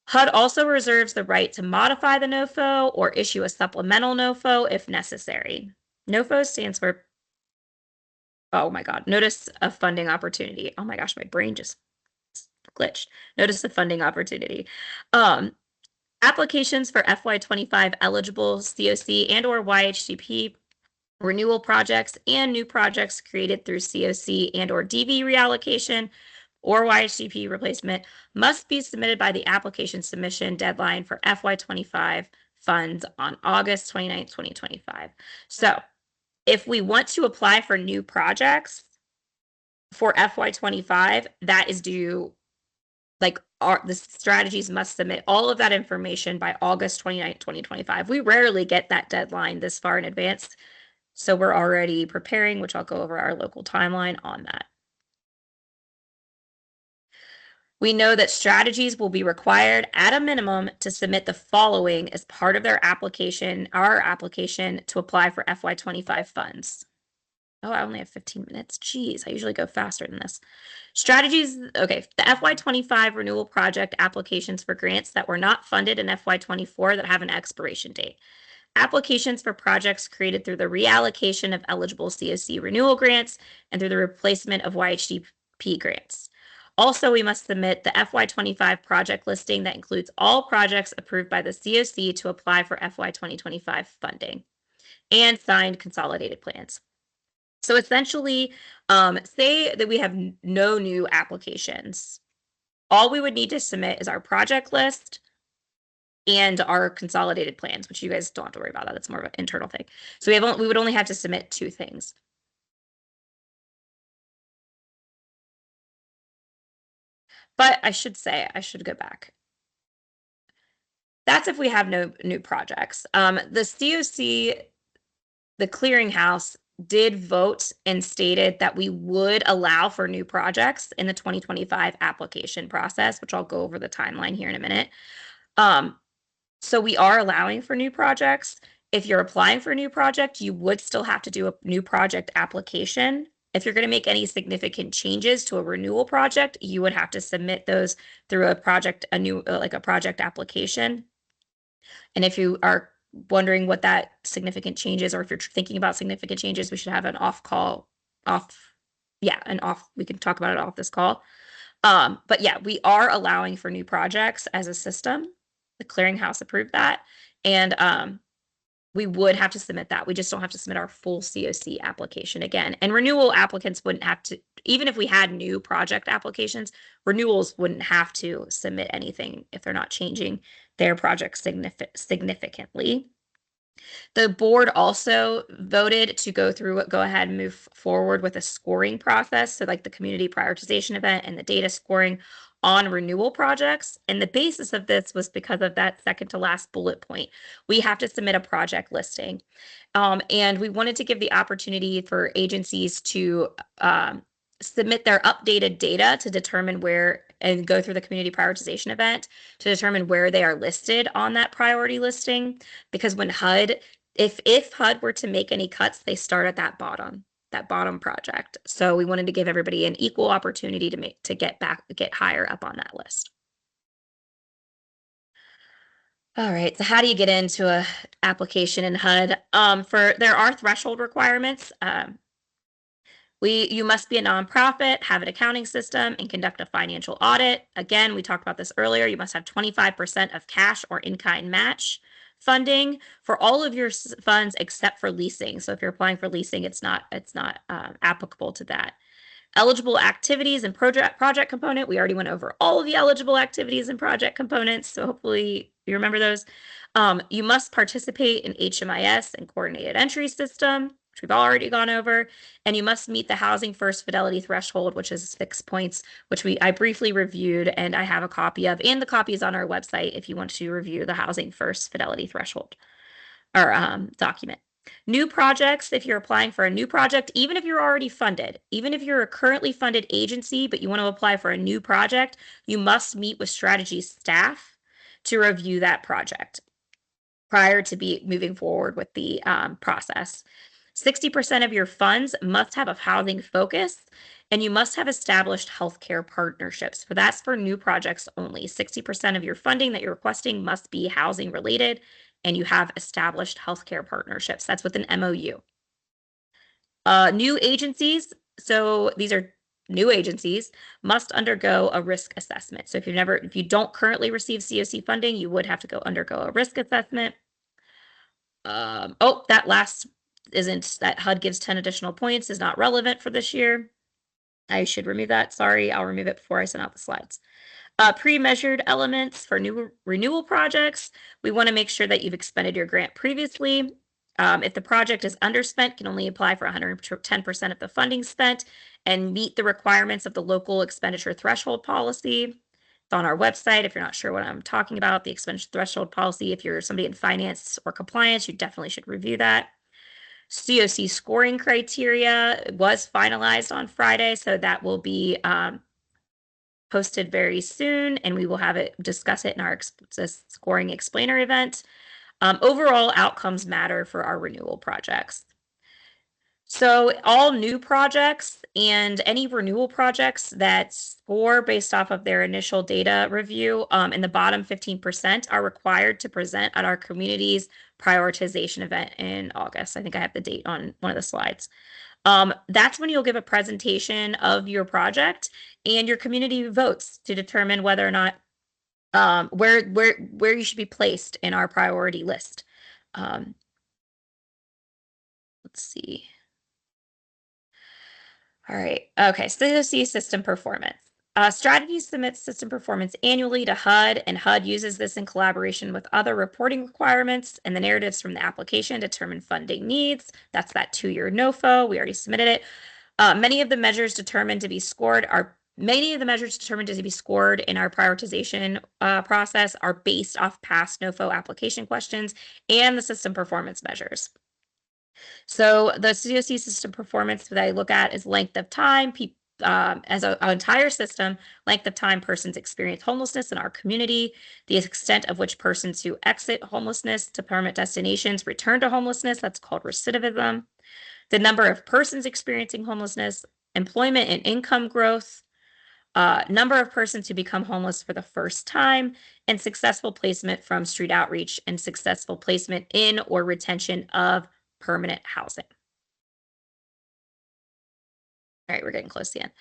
HUD also reserves the right to modify the NOFO or issue a supplemental NOFO if necessary. NOFO stands for, oh my God, Notice of Funding Opportunity. Oh my gosh, my brain just glitched. Notice of Funding Opportunity. Applications for FY25 eligible CoC and or YHCP renewal projects and new projects created through CoC and or DV reallocation or YHCP replacement must be submitted by the application submission deadline for FY25 funds on August 29, 2025. So if we want to apply for new projects for FY25, that is due, the strategies must submit all of that information by August 29, 2025. We rarely get that deadline this far in advance, so we're already preparing, which I'll go over our local timeline on that. We know that strategies will be required at a minimum to submit the following as part of their application, our application to apply for FY25 funds. Oh, I only have 15 minutes. Jeez, I usually go faster than this. Strategies. Okay, the FY25 renewal project applications for grants that were not funded in FY24 that have an expiration date. Applications for projects created through the reallocation of eligible CoC renewal grants and through the replacement of YHDP grants. Also, we must submit the FY25 project listing that includes all projects approved by the CoC to apply for FY 2025 funding and signed consolidated plans. So essentially, say that we have no new applications. All we would need to submit is our project list and our consolidated plans, which you guys don't have to worry about that. That's more of an internal thing. So we would only have to submit 2 things. But I should go back. That's if we have no new projects. The CoC, the clearinghouse, did vote and stated that we would allow for new projects in the 2025 application process, which I'll go over the timeline here in a minute. So we are allowing for new projects. If you're applying for a new project, you would still have to do a new project application. If you're going to make any significant changes to a renewal project, you would have to submit those through a project application. And if you are wondering what that significant changes, or if you're thinking about significant changes, we should have an we can talk about it off this call. But yeah, we are allowing for new projects as a system. The clearinghouse approved that. And we would have to submit that. We just don't have to submit our full CoC application again. And renewal applicants wouldn't have to, even if we had new project applications, renewals wouldn't have to submit anything if they're not changing their project significantly. The board also voted to go ahead and move forward with a scoring process. So like the community prioritization event and the data scoring on renewal projects. And the basis of this was because of that second to last bullet point. We have to submit a project listing. And we wanted to give the opportunity for agencies to submit their updated data to determine where, and go through the community prioritization event to determine where they are listed on that priority listing. Because when if HUD were to make any cuts, they start at that bottom project. So we wanted to give everybody an equal opportunity to get higher up on that list. All right, so how do you get into a application in HUD? There are threshold requirements. You must be a nonprofit, have an accounting system, and conduct a financial audit. Again, we talked about this earlier. You must have 25% of cash or in-kind match funding for all of your funds except for leasing. So if you're applying for leasing, it's not applicable to that. Eligible activities and project component. We already went over all of the eligible activities and project components, so hopefully you remember those. You must participate in HMIS and coordinated entry system, which we've already gone over, and you must meet the Housing First Fidelity threshold, which is 6 points, which I briefly reviewed, and I have a copy of, and the copy is on our website if you want to review the Housing First Fidelity threshold or document. New projects, if you're applying for a new project, even if you're already funded, even if you're a currently funded agency, but you want to apply for a new project, you must meet with strategy staff to review that project prior to moving forward with the process. 60% of your funds must have a housing focus, and you must have established healthcare partnerships. So that's for new projects only. 60% of your funding that you're requesting must be housing related, and you have established healthcare partnerships. That's with an MOU. New agencies, so these are new agencies, must undergo a risk assessment. So if you don't currently receive CoC funding, you would have to undergo a risk assessment. That last that HUD gives 10 additional points is not relevant for this year. I should remove that. Sorry, I'll remove it before I send out the slides. Pre-measured elements for new renewal projects. We want to make sure that you've expended your grant previously. If the project is underspent, can only apply for 110% of the funding spent and meet the requirements of the local expenditure threshold policy. It's on our website. If you're not sure what I'm talking about, the expenditure threshold policy, if you're somebody in finance or compliance, you definitely should review that. CoC scoring criteria was finalized on Friday, so that will be posted very soon, and we will discuss it in our scoring explainer event. Overall outcomes matter for our renewal projects. So all new projects and any renewal projects that score based off of their initial data review in the bottom 15% are required to present at our community's prioritization event in August. I think I have the date on one of the slides. That's when you'll give a presentation of your project, and your community votes to determine whether or not where you should be placed in our priority list. Let's see. All right. Okay. So you'll see system performance. Strategy submits system performance annually to HUD, and HUD uses this in collaboration with other reporting requirements and the narratives from the application to determine funding needs. That's that 2-year NOFO. We already submitted it. Many of the measures determined to be scored in our prioritization process are based off past NOFO application questions and the system performance measures. So the CoC system performance that I look at is length of time, as an entire system, length of time persons experience homelessness in our community, the extent of which persons who exit homelessness to permanent destinations return to homelessness, that's called recidivism, the number of persons experiencing homelessness, employment and income growth, number of persons who become homeless for the first time, and successful placement from street outreach and successful placement in or retention of permanent housing. All right, we're getting close to the end.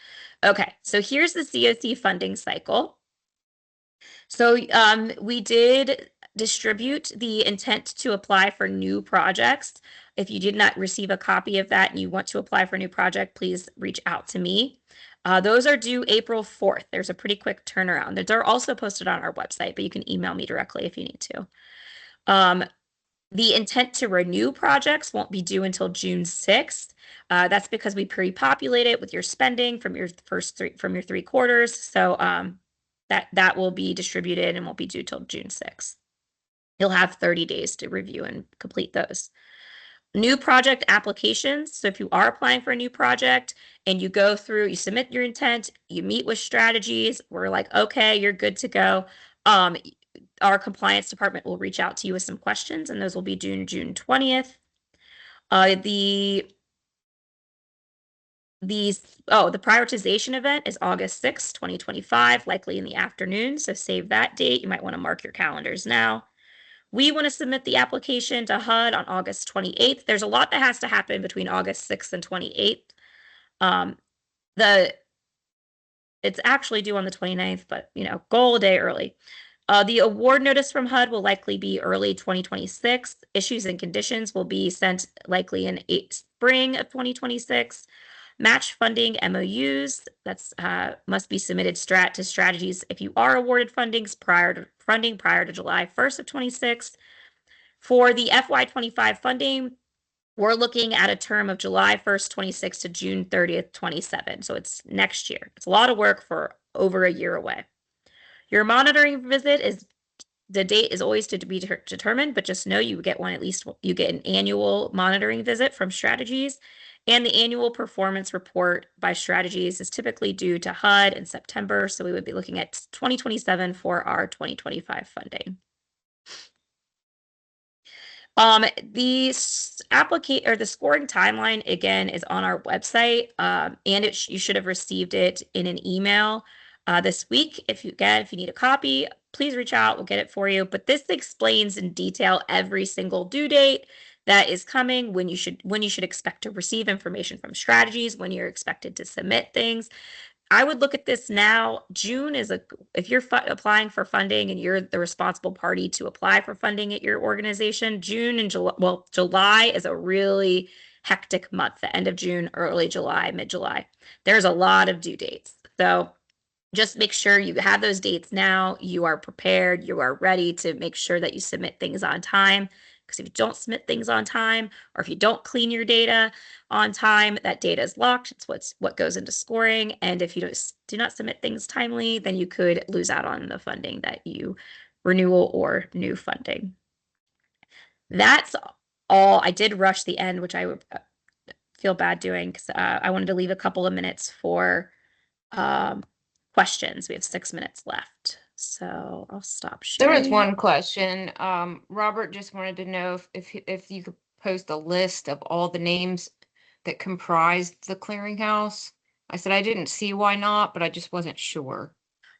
Okay, so here's the CoC funding cycle. So we did distribute the intent to apply for new projects. If you did not receive a copy of that and you want to apply for a new project, please reach out to me. Those are due April 4th. There's a pretty quick turnaround. They're also posted on our website, but you can email me directly if you need to. The intent to renew projects won't be due until June 6th. That's because we pre-populate it with your spending from your three quarters. So that will be distributed and won't be due till June 6th. You'll have 30 days to review and complete those. New project applications. So if you are applying for a new project and you go through, you submit your intent, you meet with strategies, we're like, okay, you're good to go. Our compliance department will reach out to you with some questions, and those will be June 20th. The prioritization event is August 6th, 2025, likely in the afternoon. So save that date. You might want to mark your calendars now. We want to submit the application to HUD on August 28th. There's a lot that has to happen between August 6th and 28th. It's actually due on the 29th, but goal a day early. The award notice from HUD will likely be early 2026. Issues and conditions will be sent likely in spring of 2026. Match funding MOUs must be submitted to strategies if you are awarded funding prior to July 1st of 26. For the FY25 funding, we're looking at a term of July 1st, 26 to June 30th, 27. So it's next year. It's a lot of work for over a year away. Your monitoring visit the date is always to be determined, but just know you get an annual monitoring visit from strategies, and the annual performance report by strategies is typically due to HUD in September. So we would be looking at 2027 for our 2025 funding. The scoring timeline again is on our website, and you should have received it in an email this week. If you need a copy, please reach out. We'll get it for you. But this explains in detail every single due date that is coming, when you should expect to receive information from strategies, when you're expected to submit things. I would look at this now. June is if you're applying for funding and you're the responsible party to apply for funding at your organization, June and July is a really hectic month. The end of June, early July, mid-July. There's a lot of due dates. So just make sure you have those dates now. You are prepared. You are ready to make sure that you submit things on time. Because if you don't submit things on time, or if you don't clean your data on time, that data is locked. It's what goes into scoring. And if you do not submit things timely, then you could lose out on the funding that you renewal or new funding. That's all. I did rush the end, which I would feel bad doing, because I wanted to leave a couple of minutes for questions. We have 6 minutes left. So I'll stop sharing. There was one question. Robert just wanted to know if you could post a list of all the names that comprised the clearinghouse. I said I didn't see why not, but I just wasn't sure.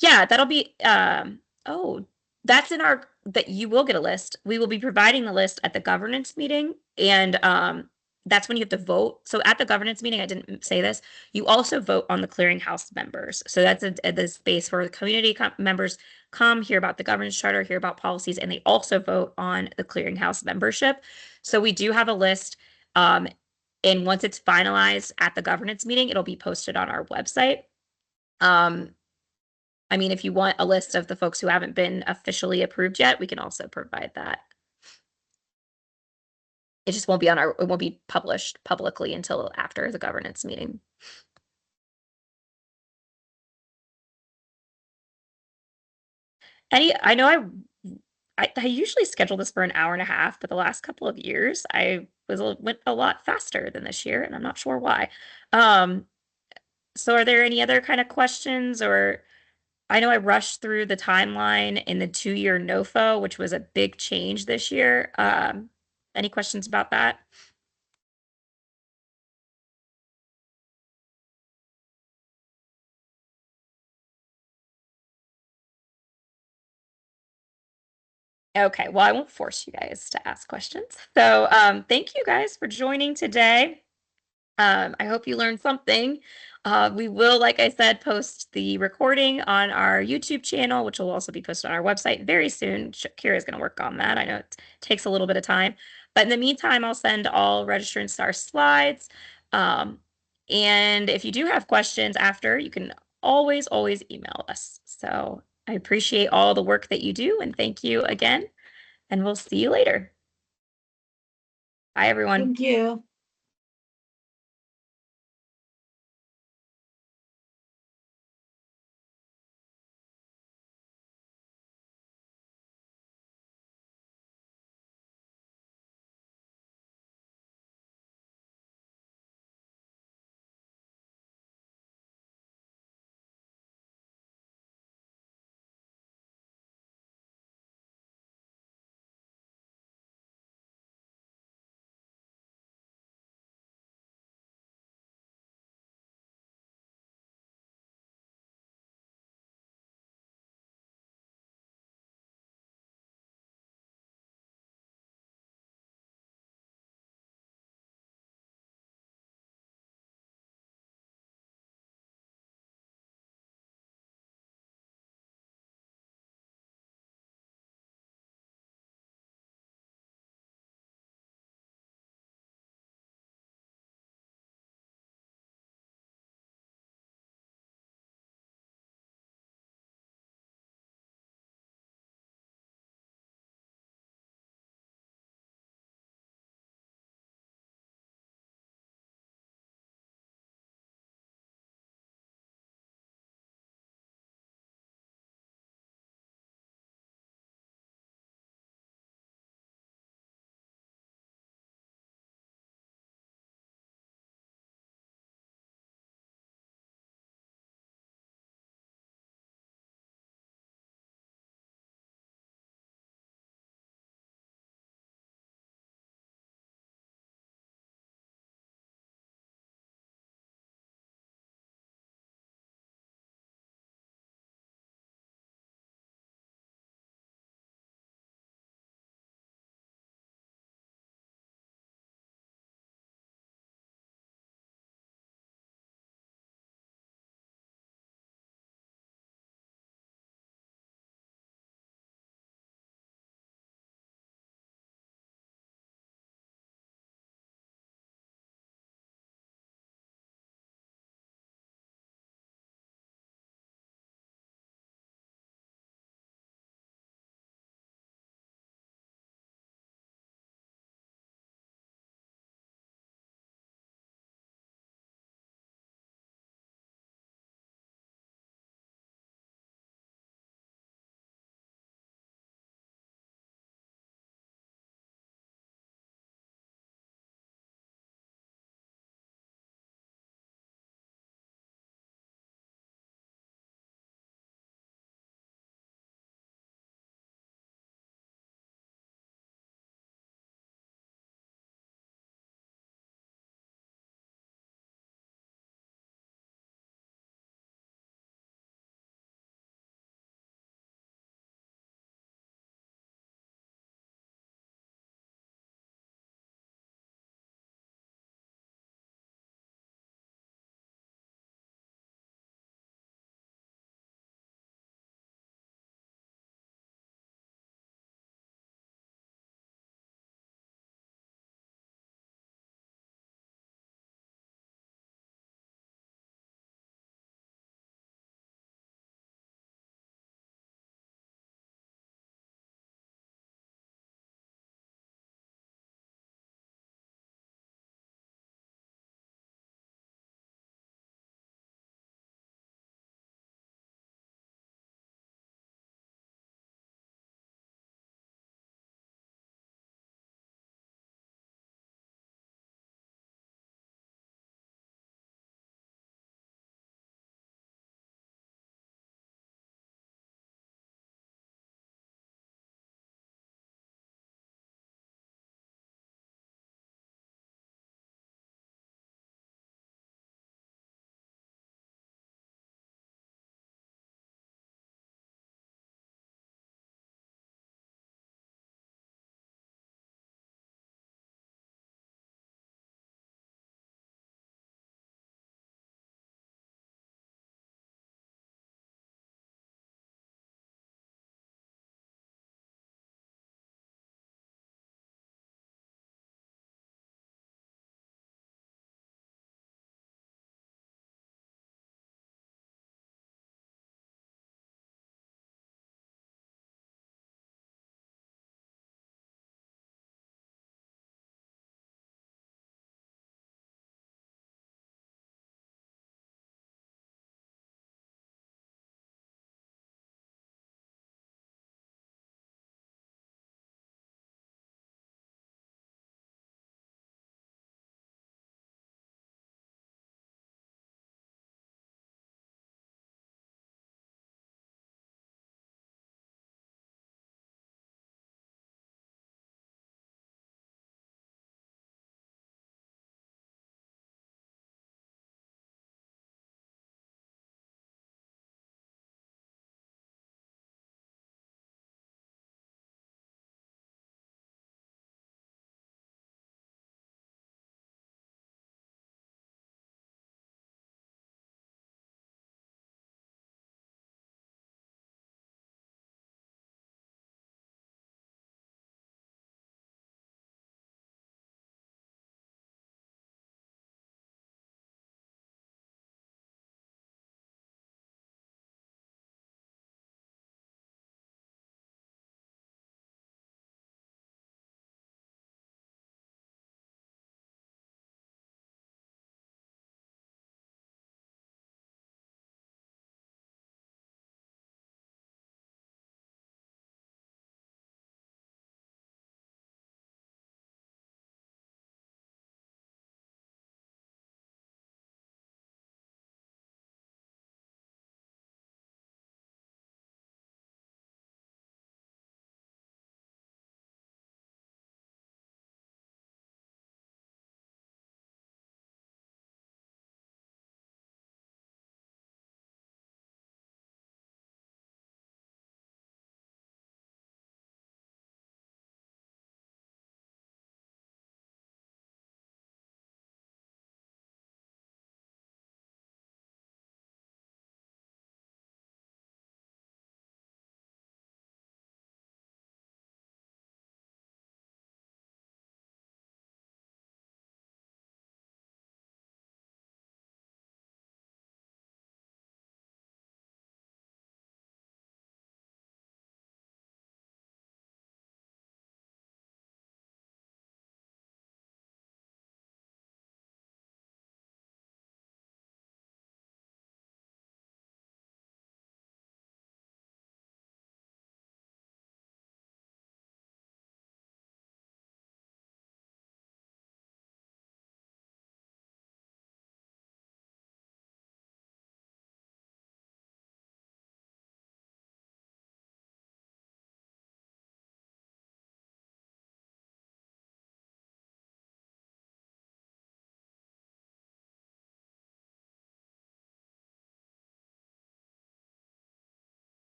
Yeah, that'll be oh, that's in our that you will get a list. We will be providing the list at the governance meeting, and that's when you have to vote. So at the governance meeting, I didn't say this, you also vote on the clearinghouse members. So that's the space where the community members come, hear about the governance charter, hear about policies, and they also vote on the clearinghouse membership. So we do have a list. And once it's finalized at the governance meeting, it'll be posted on our website. I mean, if you want a list of the folks who haven't been officially approved yet, we can also provide that. It just won't be it won't be published publicly until after the governance meeting. I know I usually schedule this for an hour and a half, but the last couple of years I went a lot faster than this year, and I'm not sure why. So are there any other kind of questions, or I know I rushed through the timeline in the 2-year NOFO, which was a big change this year. Any questions about that? Okay, well, I won't force you guys to ask questions. So thank you guys for joining today. I hope you learned something. We will, like I said, post the recording on our YouTube channel, which will also be posted on our website very soon. Kira's going to work on that. I know it takes a little bit of time. But in the meantime, I'll send all registrants our slides. And if you do have questions after, you can always email us. So I appreciate all the work that you do, and thank you again. And we'll see you later. Bye, everyone. Thank you.